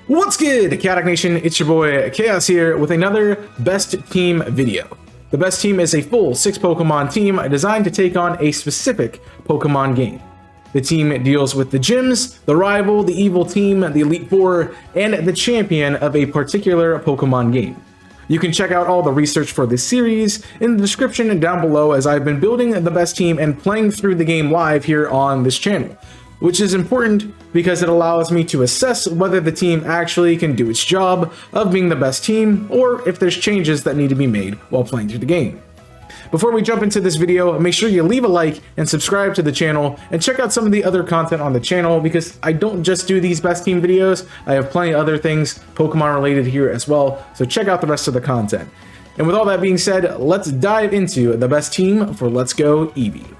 What's good, Chaotic Nation? It's your boy Chaos here with another Best Team video. The Best Team is a full 6 Pokemon team designed to take on a specific Pokemon game. The team deals with the gyms, the rival, the evil team, the Elite Four, and the champion of a particular Pokemon game. You can check out all the research for this series in the description down below, as I've been building the Best Team and playing through the game live here on this channel, which is important because it allows me to assess whether the team actually can do its job of being the best team, or if there's changes that need to be made while playing through the game. Before we jump into this video, make sure you leave a like and subscribe to the channel, and check out some of the other content on the channel, because I don't just do these Best Team videos, I have plenty of other things Pokemon related here as well, so check out the rest of the content. And with all that being said, let's dive into the Best Team for Let's Go Eevee.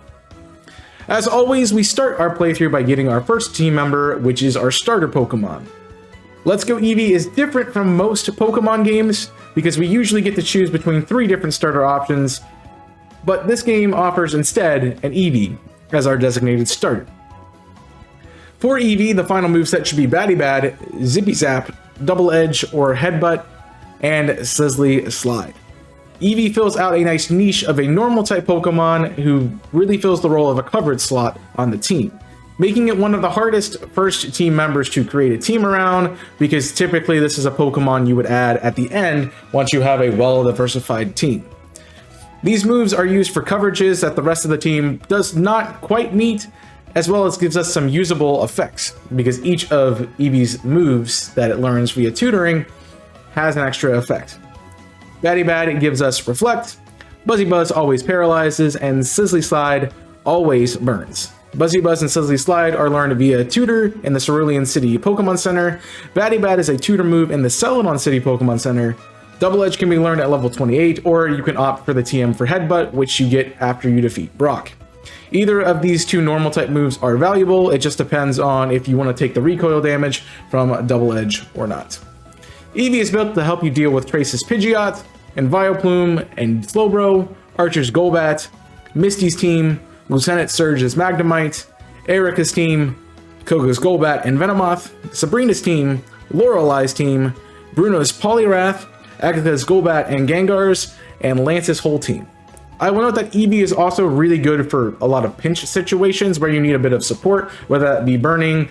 As always, we start our playthrough by getting our first team member, which is our starter Pokemon. Let's Go Eevee is different from most Pokemon games because we usually get to choose between 3 different starter options, but this game offers instead an Eevee as our designated starter. For Eevee, the final moveset should be Batty Bad, Zippy Zap, Double Edge or Headbutt, and Sizzly Slide. Eevee fills out a nice niche of a normal type Pokemon who really fills the role of a coverage slot on the team, making it one of the hardest first team members to create a team around, because typically this is a Pokemon you would add at the end once you have a well-diversified team. These moves are used for coverages that the rest of the team does not quite meet, as well as gives us some usable effects, because each of Eevee's moves that it learns via tutoring has an extra effect. Batty Bad gives us Reflect, Buzzy Buzz always paralyzes, and Sizzly Slide always burns. Buzzy Buzz and Sizzly Slide are learned via Tutor in the Cerulean City Pokemon Center. Batty Bad is a tutor move in the Celadon City Pokemon Center. Double Edge can be learned at level 28, or you can opt for the TM for Headbutt, which you get after you defeat Brock. Either of these 2 normal type moves are valuable, it just depends on if you want to take the recoil damage from Double Edge or not. Eevee is built to help you deal with Trace's Pidgeot, and Vileplume, and Slowbro, Archer's Golbat, Misty's team, Lieutenant Surge's Magnemite, Erica's team, Koga's Golbat and Venomoth, Sabrina's team, Lorelei's team, Bruno's Poliwrath, Agatha's Golbat and Gengars, and Lance's whole team. I will note that Eevee is also really good for a lot of pinch situations where you need a bit of support, whether that be burning,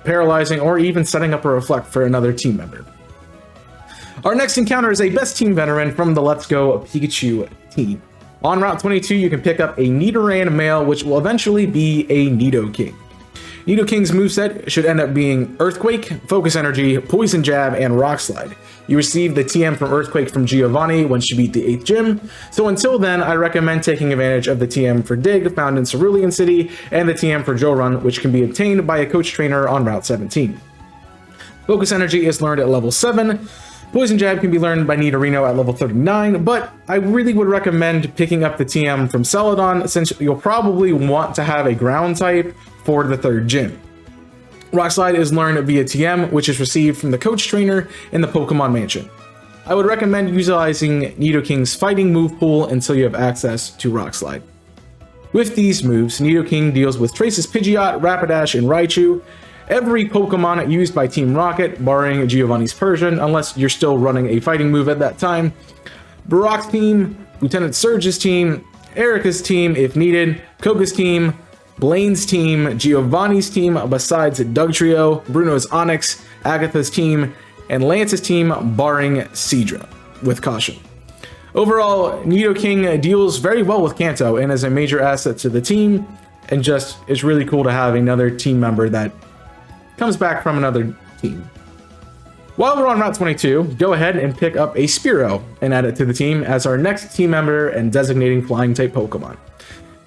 paralyzing, or even setting up a Reflect for another team member. Our next encounter is a Best Team veteran from the Let's Go Pikachu team. On Route 22, you can pick up a Nidoran male, which will eventually be a Nidoking. Nidoking's moveset should end up being Earthquake, Focus Energy, Poison Jab, and Rock Slide. You receive the TM from Earthquake from Giovanni once you beat the 8th gym, so until then, I recommend taking advantage of the TM for Dig found in Cerulean City, and the TM for Joe Run, which can be obtained by a coach trainer on Route 17. Focus Energy is learned at level 7, Poison Jab can be learned by Nidorino at level 39, but I really would recommend picking up the TM from Celadon, since you'll probably want to have a ground type for the 3rd gym. Rock Slide is learned via TM, which is received from the coach trainer in the Pokemon Mansion. I would recommend utilizing Nidoking's fighting move pool until you have access to Rock Slide. With these moves, Nidoking deals with Trace's Pidgeot, Rapidash, and Raichu, every Pokemon used by Team Rocket, barring Giovanni's Persian, unless you're still running a fighting move at that time, Brock's team, Lieutenant Surge's team, Erica's team if needed, Koga's team, Blaine's team, Giovanni's team besides Dugtrio, Bruno's Onix, Agatha's team, and Lance's team barring Seadra, with caution. Overall, Nidoking deals very well with Kanto and is a major asset to the team, and just is really cool to have another team member that comes back from another team. While we're on Route 22, go ahead and pick up a Fearow and add it to the team as our next team member and designating flying type Pokemon.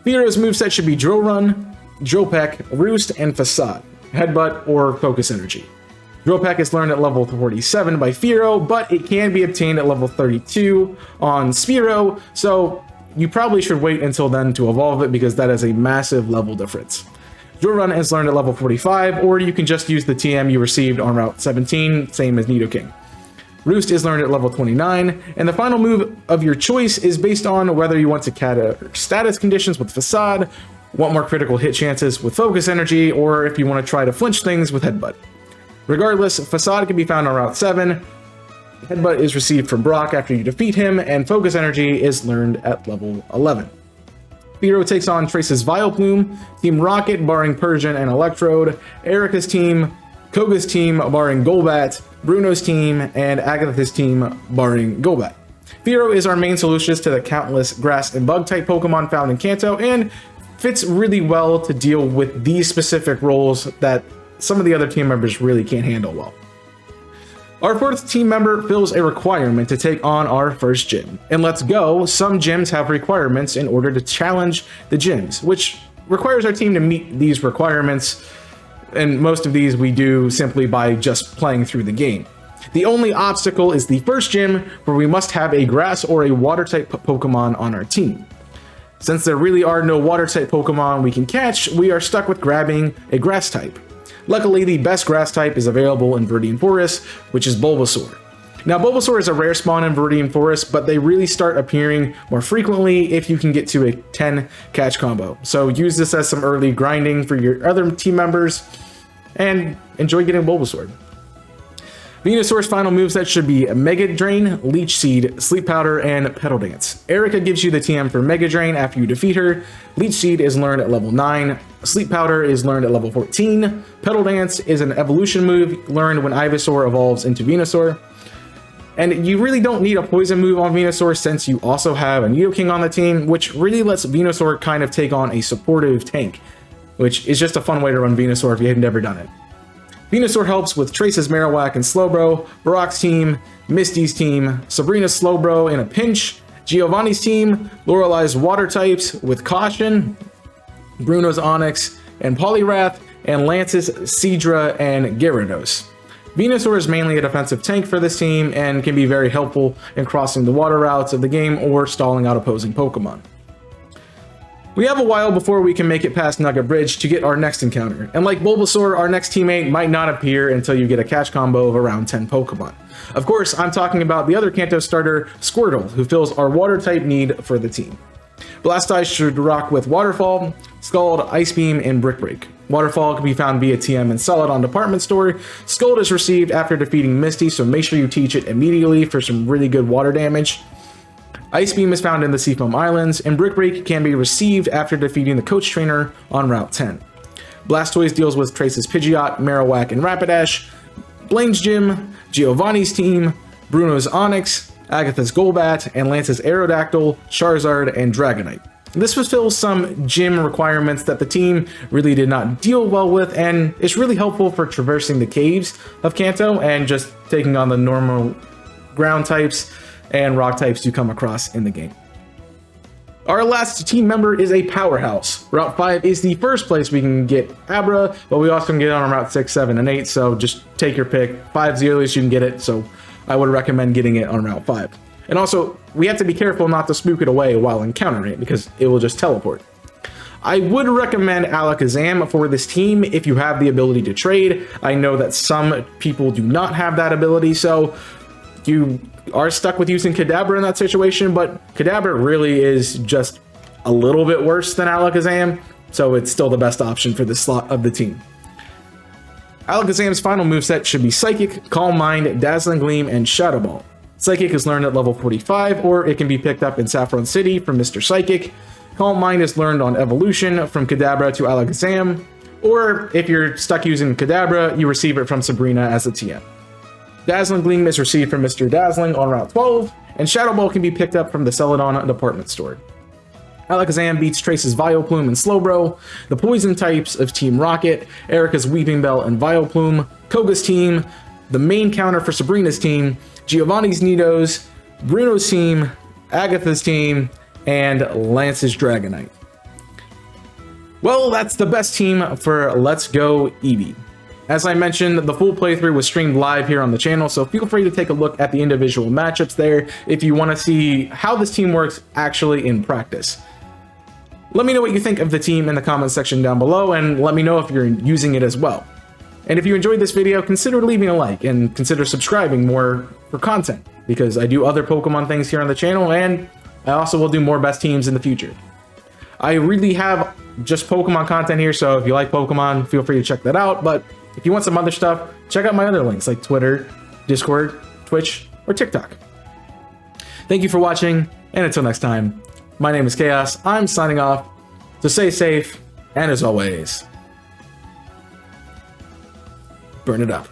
Fearow's moveset should be Drill Run, Drill Peck, Roost, and Facade, Headbutt, or Focus Energy. Drill Peck is learned at level 47 by Fearow, but it can be obtained at level 32 on Fearow, so you probably should wait until then to evolve it, because that is a massive level difference. Drill Run is learned at level 45, or you can just use the TM you received on Route 17, same as Nidoking. Roost is learned at level 29, and the final move of your choice is based on whether you want to counter status conditions with Facade, want more critical hit chances with Focus Energy, or if you want to try to flinch things with Headbutt. Regardless, Facade can be found on Route 7, Headbutt is received from Brock after you defeat him, and Focus Energy is learned at level 11. Fearow takes on Trace's Vileplume, Team Rocket barring Persian and Electrode, Erica's team, Koga's team barring Golbat, Bruno's team, and Agatha's team barring Golbat. Fearow is our main solution to the countless grass and bug type Pokemon found in Kanto, and fits really well to deal with these specific roles that some of the other team members really can't handle well. Our fourth team member fills a requirement to take on our first gym. And let's go, some gyms have requirements in order to challenge the gyms, which requires our team to meet these requirements, and most of these we do simply by just playing through the game. The only obstacle is the first gym, where we must have a grass or a water type Pokemon on our team. Since there really are no water type Pokemon we can catch, we are stuck with grabbing a grass type. Luckily, the best grass type is available in Viridian Forest, which is Bulbasaur. Now, Bulbasaur is a rare spawn in Viridian Forest, but they really start appearing more frequently if you can get to a 10 catch combo. So use this as some early grinding for your other team members, and enjoy getting Bulbasaur. Venusaur's final moveset should be Mega Drain, Leech Seed, Sleep Powder, and Petal Dance. Erica gives you the TM for Mega Drain after you defeat her. Leech Seed is learned at level 9. Sleep Powder is learned at level 14. Petal Dance is an evolution move learned when Ivysaur evolves into Venusaur. And you really don't need a poison move on Venusaur, since you also have a Nidoking on the team, which really lets Venusaur kind of take on a supportive tank, which is just a fun way to run Venusaur if you had never done it. Venusaur helps with Trace's Marowak and Slowbro, Brock's team, Misty's team, Sabrina's Slowbro in a pinch, Giovanni's team, Lorelei's water types with Caution, Bruno's Onix and Poliwrath, and Lance's Seadra and Gyarados. Venusaur is mainly a defensive tank for this team and can be very helpful in crossing the water routes of the game or stalling out opposing Pokemon. We have a while before we can make it past Nugget Bridge to get our next encounter, and like Bulbasaur, our next teammate might not appear until you get a catch combo of around 10 Pokemon. Of course, I'm talking about the other Kanto starter, Squirtle, who fills our water type need for the team. Blastoise should rock with Waterfall, Scald, Ice Beam, and Brick Break. Waterfall can be found via TM and Celadon Department Store. Scald is received after defeating Misty, so make sure you teach it immediately for some really good water damage. Ice Beam is found in the Seafoam Islands, and Brick Break can be received after defeating the Coach Trainer on Route 10. Blastoise deals with Trace's Pidgeot, Marowak, and Rapidash, Blaine's Gym, Giovanni's team, Bruno's Onix, Agatha's Golbat, and Lance's Aerodactyl, Charizard, and Dragonite. This fulfills some gym requirements that the team really did not deal well with, and it's really helpful for traversing the caves of Kanto and just taking on the normal ground types and rock types you come across in the game. Our last team member is a powerhouse. Route 5 is the first place we can get Abra, but we also can get it on Route 6, 7, and 8, so just take your pick. 5's the earliest you can get it, so I would recommend getting it on Route 5. And also, we have to be careful not to spook it away while encountering it, because it will just teleport. I would recommend Alakazam for this team if you have the ability to trade. I know that some people do not have that ability, so you are stuck with using Kadabra in that situation, but Kadabra really is just a little bit worse than Alakazam, so it's still the best option for this slot of the team. Alakazam's final moveset should be Psychic, Calm Mind, Dazzling Gleam, and Shadow Ball. Psychic is learned at level 45, or it can be picked up in Saffron City from Mr. Psychic. Calm Mind is learned on Evolution from Kadabra to Alakazam, or if you're stuck using Kadabra, you receive it from Sabrina as a TM. Dazzling Gleam is received from Mr. Dazzling on Route 12, and Shadow Ball can be picked up from the Celadon Department Store. Alakazam beats Trace's Vileplume and Slowbro, the poison types of Team Rocket, Erica's Weeping Bell and Vileplume, Koga's team, the main counter for Sabrina's team, Giovanni's Nidos, Bruno's team, Agatha's team, and Lance's Dragonite. Well, that's the best team for Let's Go Eevee. As I mentioned, the full playthrough was streamed live here on the channel, so feel free to take a look at the individual matchups there if you want to see how this team works actually in practice. Let me know what you think of the team in the comment section down below, and let me know if you're using it as well. And if you enjoyed this video, consider leaving a like and consider subscribing more for content, because I do other Pokemon things here on the channel, and I also will do more best teams in the future. I really have just Pokemon content here, so if you like Pokemon, feel free to check that out, but if you want some other stuff, check out my other links like Twitter, Discord, Twitch, or TikTok. Thank you for watching, and until next time, my name is Chaos. I'm signing off, so stay safe, and as always, burn it up.